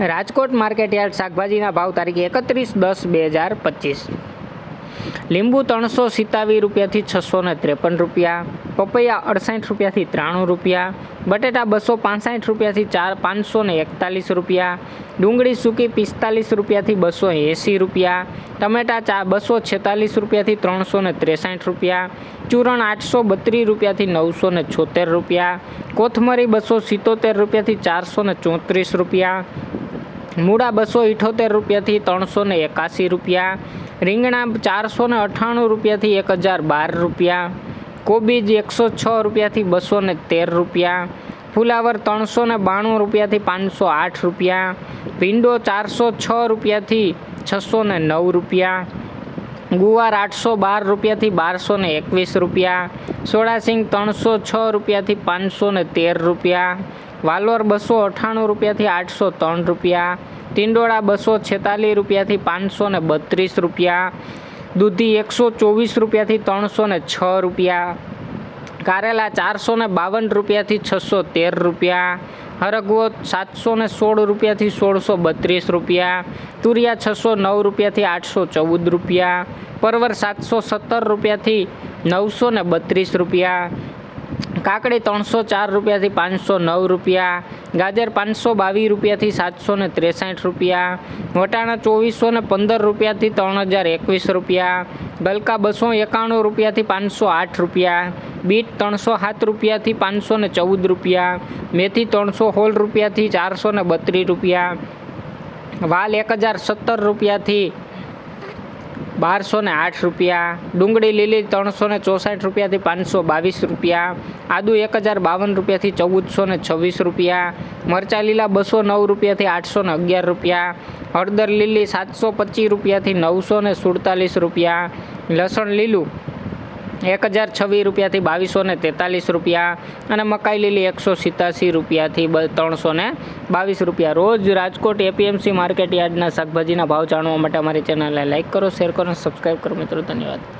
Rajkot market yard શાકભાજીના ભાવ તારીખ 31/10/2025. લીંબુ 327 રૂપિયાથી 653 રૂપિયા, પપૈયા 68 રૂપિયાથી 93 રૂપિયા, બટેટા 265 રૂપિયાથી 541 રૂપિયા, ડુંગળી સૂકી 45 રૂપિયાથી 280 રૂપિયા, ટમેટા 246 રૂપિયાથી 363 રૂપિયા, ચૂરણ 832 રૂપિયાથી 976 રૂપિયા, કોથમરી 277 રૂપિયાથી 434 રૂપિયા, મૂળા 278 રૂપિયાથી 381 રૂપિયા, રીંગણા 498 રૂપિયાથી 1012 રૂપિયા, કોબીજ 106 રૂપિયાથી 213 રૂપિયા, ફુલાવર 392 રૂપિયાથી 508 રૂપિયા, ભીંડો 406 રૂપિયાથી 609 રૂપિયા, ગુવાર 812 રૂપિયાથી 1221 રૂપિયા, સોડાસિંગ 306 રૂપિયાથી 513 રૂપિયા, વાલોર 298 રૂપિયાથી 803 રૂપિયા, ટિંડોળા 246 રૂપિયાથી 532 રૂપિયા, દૂધી 124 રૂપિયાથી 306 રૂપિયા, કારેલા 452 રૂપિયાથી 613 રૂપિયા, હરગવો 716 રૂપિયાથી 1632 રૂપિયા, તુરિયા 609 રૂપિયાથી 814 રૂપિયા, પરવર 717 રૂપિયાથી 932 રૂપિયા, કાકડી 304 રૂપિયાથી 509 રૂપિયા, ગાજર 522 રૂપિયાથી 763 રૂપિયા, વટાણા 2415 રૂપિયાથી 3021 રૂપિયા, ગલકા 291 રૂપિયાથી 508 રૂપિયા, બીટ 307 રૂપિયાથી 514 રૂપિયા, મેથી 316 રૂપિયાથી 432 રૂપિયા, વાલ 1017 રૂપિયાથી 1208 રૂપિયા, ડુંગળી લીલી 364 રૂપિયાથી 522 રૂપિયા, આદુ 1052 રૂપિયાથી 1426 રૂપિયા, મરચાં લીલા 209 રૂપિયાથી 811 રૂપિયા, હળદર લીલી 725 રૂપિયાથી 947 રૂપિયા, લસણ લીલું 1026 રૂપિયાથી 2243 રૂપિયા અને મકાઈ લીલી 187 રૂપિયાથી 322 રૂપિયા. રોજ રાજકોટ એપીએમસી માર્કેટ યાર્ડના શાકભાજીના ભાવ જાણવા માટે અમારી ચેનલને લાઇક કરો, શેર કરો અને સબસ્ક્રાઈબ કરો મિત્રો. ધન્યવાદ.